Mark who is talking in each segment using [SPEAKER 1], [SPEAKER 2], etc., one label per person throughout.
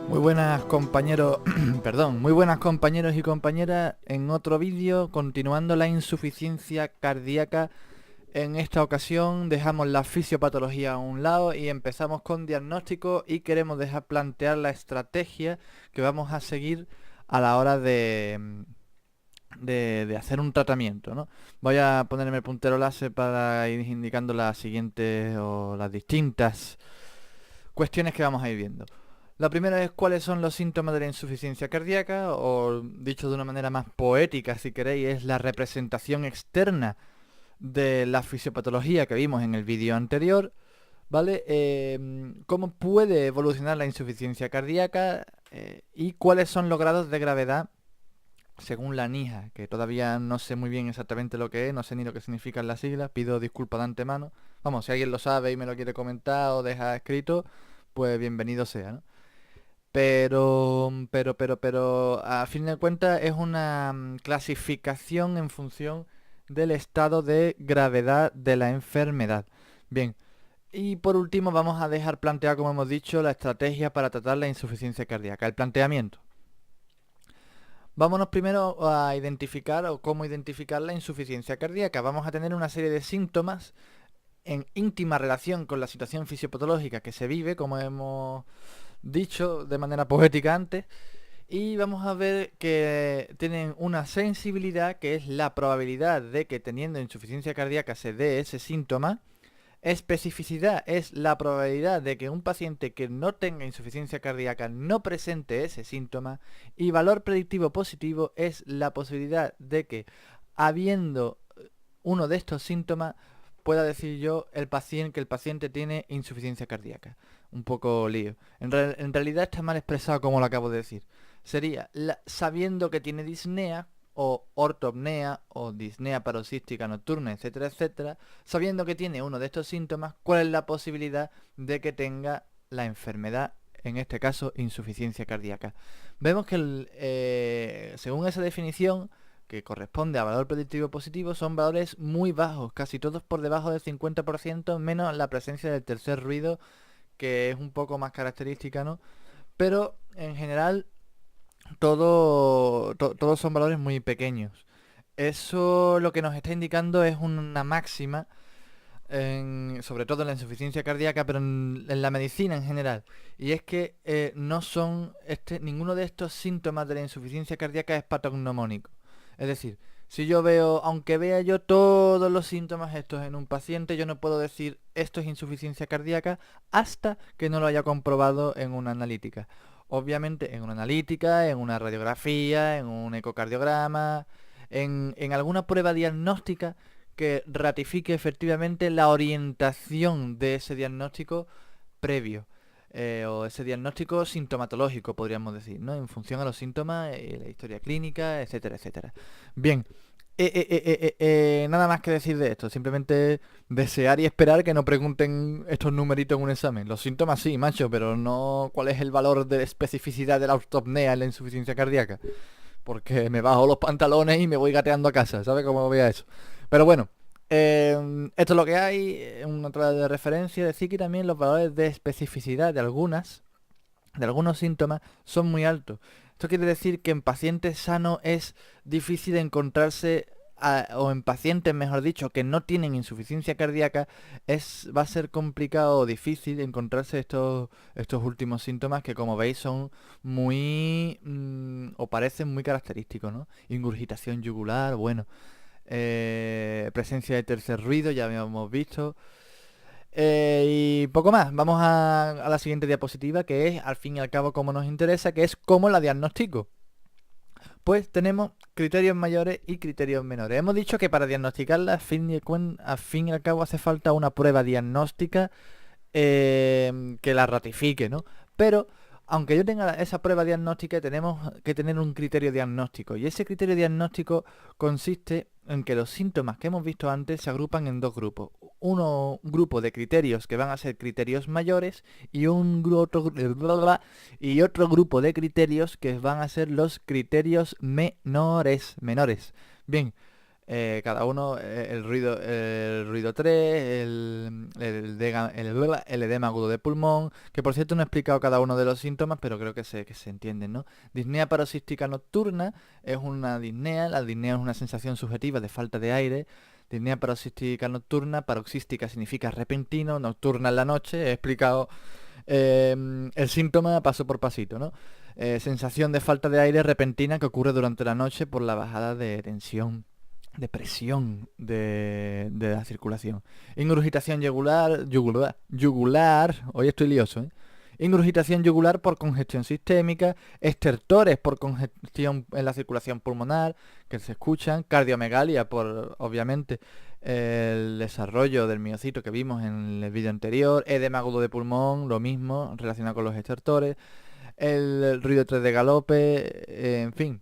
[SPEAKER 1] Muy buenas compañeros, perdón, muy buenas compañeros y compañeras. En otro vídeo, continuando la insuficiencia cardíaca. En esta ocasión dejamos la fisiopatología a un lado y empezamos con diagnóstico, y queremos dejar plantear la estrategia que vamos a seguir a la hora de hacer un tratamiento, ¿no? Voy a ponerme el puntero láser para ir indicando las siguientes o las distintas cuestiones que vamos a ir viendo. La primera es cuáles son los síntomas de la insuficiencia cardíaca, o dicho de una manera más poética, si queréis, es la representación externa de la fisiopatología que vimos en el vídeo anterior, ¿vale? Cómo puede evolucionar la insuficiencia cardíaca y cuáles son los grados de gravedad según la NIJA, que todavía no sé muy bien exactamente lo que es, no sé ni lo que significan las siglas, pido disculpas de antemano. Vamos, si alguien lo sabe y me lo quiere comentar o deja escrito, pues bienvenido sea, ¿no? Pero, a fin de cuentas es una clasificación en función del estado de gravedad de la enfermedad. Bien, y por último vamos a dejar planteada, como hemos dicho, la estrategia para tratar la insuficiencia cardíaca, el planteamiento. Vámonos primero a identificar o cómo identificar la insuficiencia cardíaca. Vamos a tener una serie de síntomas en íntima relación con la situación fisiopatológica que se vive, como hemos dicho de manera poética antes, y vamos a ver que tienen una sensibilidad, que es la probabilidad de que teniendo insuficiencia cardíaca se dé ese síntoma. Especificidad es la probabilidad de que un paciente que no tenga insuficiencia cardíaca no presente ese síntoma. Y valor predictivo positivo es la posibilidad de que, habiendo uno de estos síntomas, pueda decir yo que el paciente tiene insuficiencia cardíaca. Un poco lío. En realidad está mal expresado como lo acabo de decir. Sería sabiendo que tiene disnea o ortopnea o disnea paroxística nocturna, etcétera, etcétera, sabiendo que tiene uno de estos síntomas, cuál es la posibilidad de que tenga la enfermedad, en este caso insuficiencia cardíaca. Vemos que según esa definición, que corresponde a valor predictivo positivo, son valores muy bajos, casi todos por debajo del 50%, menos la presencia del tercer ruido, que es un poco más característica, ¿no? Pero en general todos son valores muy pequeños. Eso lo que nos está indicando es una máxima, sobre todo en la insuficiencia cardíaca, pero en la medicina en general. Y es que no son ninguno de estos síntomas de la insuficiencia cardíaca es patognomónico. Es decir, si yo veo, aunque vea yo todos los síntomas estos en un paciente, yo no puedo decir esto es insuficiencia cardíaca hasta que no lo haya comprobado en una analítica. Obviamente en una analítica, en una radiografía, en un ecocardiograma, en alguna prueba diagnóstica que ratifique efectivamente la orientación de ese diagnóstico previo. O ese diagnóstico sintomatológico, podríamos decir, ¿no? En función a los síntomas, la historia clínica, etcétera, etcétera. Bien, nada más que decir de esto, simplemente desear y esperar que no pregunten estos numeritos en un examen. Los síntomas sí, macho, pero no cuál es el valor de especificidad de la ortopnea en la insuficiencia cardíaca. Porque me bajo los pantalones y me voy gateando a casa, ¿sabes cómo voy a eso? Pero bueno, esto es lo que hay, una tabla de referencia. Decir que también los valores de especificidad de algunos síntomas son muy altos. Esto quiere decir que en pacientes sanos es difícil encontrarse, o en pacientes, mejor dicho, que no tienen insuficiencia cardíaca, va a ser complicado o difícil encontrarse estos últimos síntomas que, como veis, son muy o parecen muy característicos, ¿no? Ingurgitación yugular, bueno, presencia de tercer ruido, ya habíamos visto. Y poco más. Vamos a la siguiente diapositiva, que es, al fin y al cabo, como nos interesa, que es cómo la diagnostico. Pues tenemos criterios mayores y criterios menores. Hemos dicho que para diagnosticarla, al fin y al cabo, hace falta una prueba diagnóstica que la ratifique, ¿no? Pero, aunque yo tenga esa prueba diagnóstica, tenemos que tener un criterio diagnóstico. Y ese criterio diagnóstico consiste en que los síntomas que hemos visto antes se agrupan en dos grupos. Un grupo de criterios que van a ser criterios mayores y otro grupo de criterios que van a ser los criterios menores. Bien, Cada uno, el ruido 3, el edema agudo de pulmón, que por cierto no he explicado cada uno de los síntomas, pero creo que se entienden, ¿no? Disnea paroxística nocturna es una disnea, la disnea es una sensación subjetiva de falta de aire. Disnea paroxística nocturna, paroxística significa repentino, nocturna en la noche, he explicado el síntoma paso por pasito, ¿no? Sensación de falta de aire repentina que ocurre durante la noche por la bajada de tensión, de presión de la circulación. Ingurgitación yugular, hoy estoy lioso, ¿eh? Ingurgitación yugular por congestión sistémica, estertores por congestión en la circulación pulmonar, que se escuchan, cardiomegalia por, obviamente, el desarrollo del miocito que vimos en el vídeo anterior, edema agudo de pulmón, lo mismo, relacionado con los estertores, el ruido 3 de galope, en fin.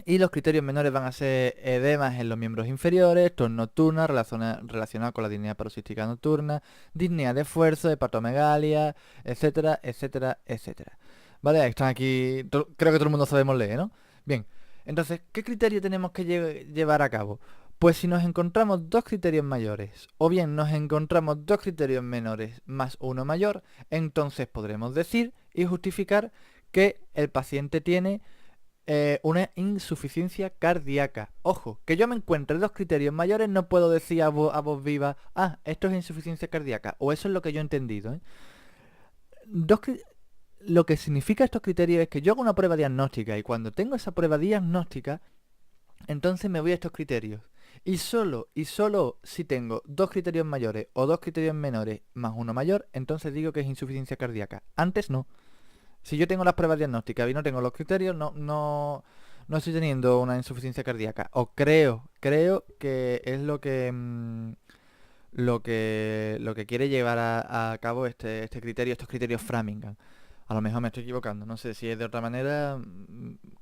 [SPEAKER 1] Y los criterios menores van a ser edemas en los miembros inferiores, tos nocturna relacionada con la disnea paroxística nocturna, disnea de esfuerzo, hepatomegalia, etcétera, etcétera, etcétera. ¿Vale? Están aquí, creo que todo el mundo sabemos leer, ¿no? Bien, entonces, ¿qué criterio tenemos que llevar a cabo? Pues si nos encontramos dos criterios mayores, o bien nos encontramos dos criterios menores más uno mayor, entonces podremos decir y justificar que el paciente tiene una insuficiencia cardíaca. Ojo, que yo me encuentre dos criterios mayores, no puedo decir a voz viva, ah, esto es insuficiencia cardíaca, o eso es lo que yo he entendido, ¿eh? Lo que significa estos criterios es que yo hago una prueba diagnóstica y cuando tengo esa prueba diagnóstica, entonces me voy a estos criterios. Y solo si tengo dos criterios mayores o dos criterios menores más uno mayor, entonces digo que es insuficiencia cardíaca. Antes no. Si yo tengo las pruebas diagnósticas y no tengo los criterios, no estoy teniendo una insuficiencia cardíaca. O creo que es lo que quiere llevar a cabo este criterio, estos criterios Framingham. A lo mejor me estoy equivocando, no sé si es de otra manera,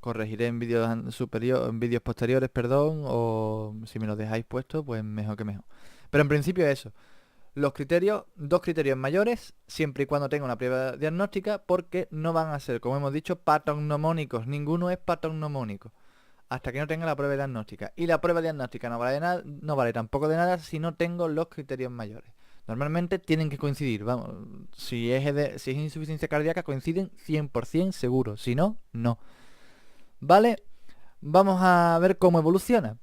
[SPEAKER 1] corregiré en en vídeos posteriores, perdón, o si me lo dejáis puesto, pues mejor que mejor. Pero en principio eso. Los criterios, dos criterios mayores, siempre y cuando tenga una prueba diagnóstica, porque no van a ser, como hemos dicho, patognomónicos. Ninguno es patognomónico hasta que no tenga la prueba diagnóstica. Y la prueba diagnóstica no vale, no vale tampoco de nada si no tengo los criterios mayores. Normalmente tienen que coincidir, vamos, si es insuficiencia cardíaca coinciden 100% seguro, si no, no. ¿Vale? Vamos a ver cómo evoluciona.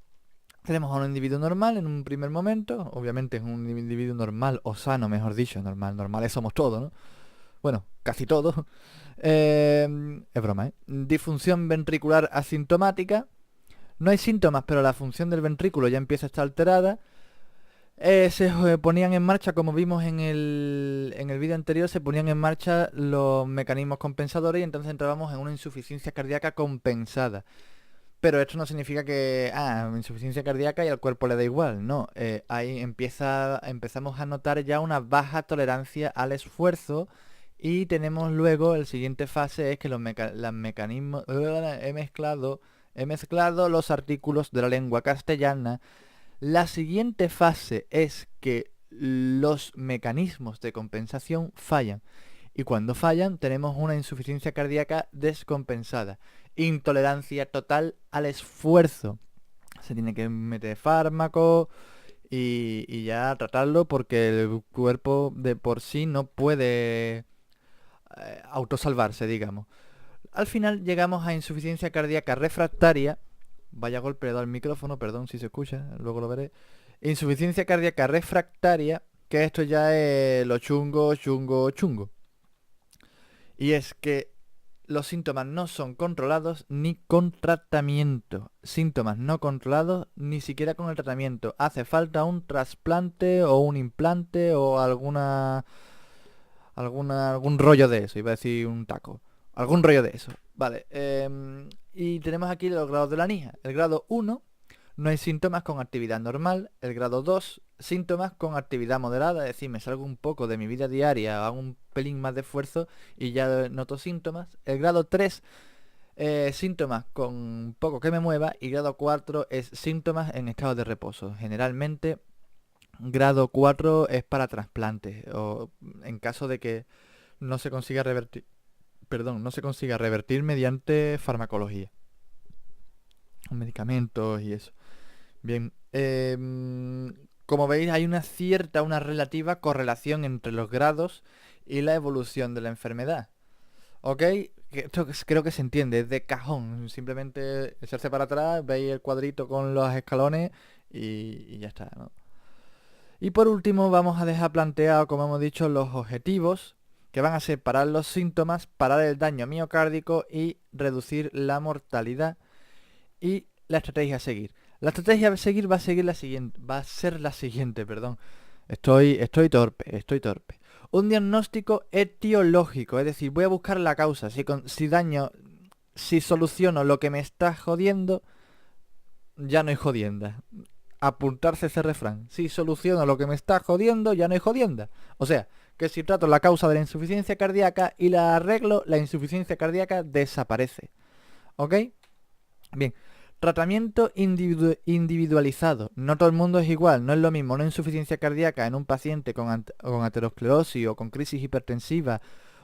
[SPEAKER 1] Tenemos a un individuo normal en un primer momento, obviamente es un individuo normal o sano, mejor dicho, normales somos todos, ¿no? Bueno, casi todos. Es broma, ¿eh? Disfunción ventricular asintomática. No hay síntomas, pero la función del ventrículo ya empieza a estar alterada. Se ponían en marcha, como vimos en el vídeo anterior, se ponían en marcha los mecanismos compensadores y entonces entrábamos en una insuficiencia cardíaca compensada. Pero esto no significa que, insuficiencia cardíaca y al cuerpo le da igual, no. Ahí empezamos a notar ya una baja tolerancia al esfuerzo y tenemos luego, el siguiente fase es que los mecanismos... he mezclado los artículos de la lengua castellana. La siguiente fase es que los mecanismos de compensación fallan. Y cuando fallan tenemos una insuficiencia cardíaca descompensada. Intolerancia total al esfuerzo. Se tiene que meter fármaco y ya tratarlo porque el cuerpo de por sí no puede autosalvarse, digamos. Al final llegamos a insuficiencia cardíaca refractaria. Vaya golpe le he dado al micrófono, perdón si se escucha, luego lo veré. Insuficiencia cardíaca refractaria, que esto ya es lo chungo, chungo, chungo. Y es que los síntomas no son controlados ni con tratamiento. Síntomas no controlados ni siquiera con el tratamiento. Hace falta un trasplante o un implante o algún rollo de eso. Iba a decir un taco. Algún rollo de eso. Vale. Y tenemos aquí los grados de la NIJA. El grado 1, no hay síntomas con actividad normal. El grado 2, síntomas con actividad moderada. Es decir, me salgo un poco de mi vida diaria, hago un pelín más de esfuerzo y ya noto síntomas. El grado 3, síntomas con poco que me mueva. Y grado 4 es síntomas en estado de reposo. Generalmente, grado 4 es para trasplantes o en caso de que no se consiga revertir, mediante farmacología, medicamentos y eso. Bien, como veis hay una relativa correlación entre los grados y la evolución de la enfermedad. ¿Ok? Creo que se entiende, es de cajón. Simplemente echarse para atrás, veis el cuadrito con los escalones y ya está, ¿no? Y por último vamos a dejar planteado, como hemos dicho, los objetivos, que van a ser parar los síntomas, parar el daño miocárdico y reducir la mortalidad. Y la estrategia a seguir. La estrategia a seguir va a ser la siguiente, perdón. Estoy torpe, estoy torpe. Un diagnóstico etiológico, es decir, voy a buscar la causa. Si soluciono lo que me está jodiendo, ya no hay jodienda. Apuntarse ese refrán. Si soluciono lo que me está jodiendo, ya no hay jodienda. O sea, que si trato la causa de la insuficiencia cardíaca y la arreglo, la insuficiencia cardíaca desaparece. ¿Ok? Bien, tratamiento individualizado. No todo el mundo es igual. No es lo mismo una insuficiencia cardíaca en un paciente con aterosclerosis o con crisis hipertensiva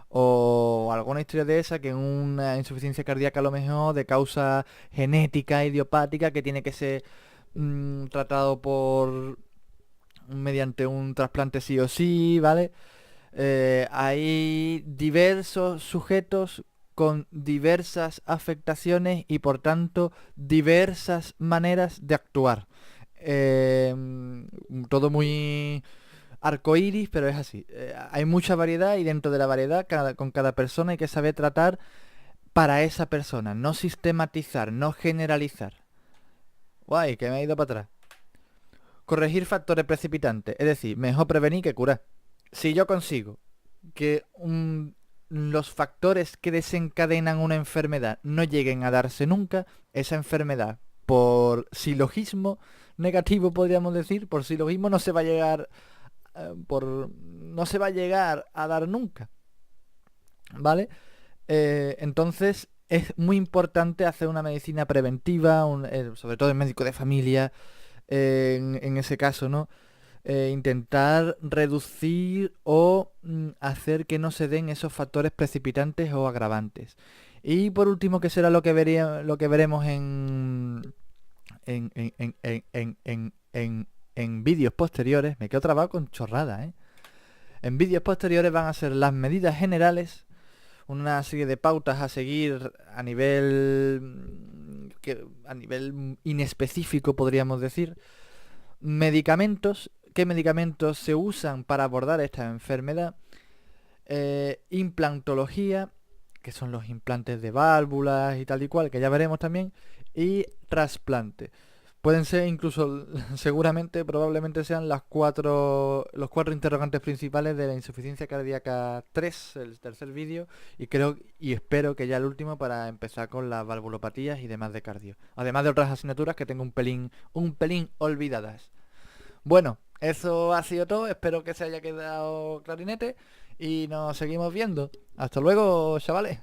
[SPEAKER 1] o alguna historia de esa que en una insuficiencia cardíaca a lo mejor de causa genética, idiopática, que tiene que ser tratado mediante un trasplante sí o sí, ¿vale? Hay diversos sujetos con diversas afectaciones y por tanto diversas maneras de actuar. Todo muy arcoíris, pero es así. Hay mucha variedad y dentro de la variedad con cada persona hay que saber tratar para esa persona, no sistematizar, no generalizar. Guay, que me ha ido para atrás. Corregir factores precipitantes, es decir, mejor prevenir que curar. Si yo consigo que los factores que desencadenan una enfermedad no lleguen a darse nunca, esa enfermedad, por silogismo negativo podríamos decir, por silogismo no se va a llegar, no se va a llegar a dar nunca, ¿vale? Entonces es muy importante hacer una medicina preventiva, sobre todo el médico de familia, en ese caso, ¿no? Intentar reducir o hacer que no se den esos factores precipitantes o agravantes. Y por último, que será lo que veremos en vídeos posteriores, me quedo trabado con chorrada, ¿eh? En vídeos posteriores van a ser las medidas generales, una serie de pautas a seguir a nivel inespecífico podríamos decir, medicamentos, qué medicamentos se usan para abordar esta enfermedad, implantología, que son los implantes de válvulas y tal y cual, que ya veremos también, y trasplante. Pueden ser incluso, seguramente, probablemente sean los cuatro interrogantes principales de la insuficiencia cardíaca 3, el tercer vídeo, y creo y espero que ya el último para empezar con las valvulopatías y demás de cardio. Además de otras asignaturas que tengo un pelín olvidadas. Bueno, eso ha sido todo. Espero que se haya quedado clarinete y nos seguimos viendo. Hasta luego, chavales,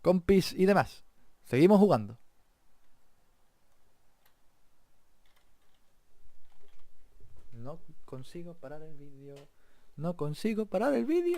[SPEAKER 1] compis y demás. Seguimos jugando. No consigo parar el vídeo. No consigo parar el vídeo.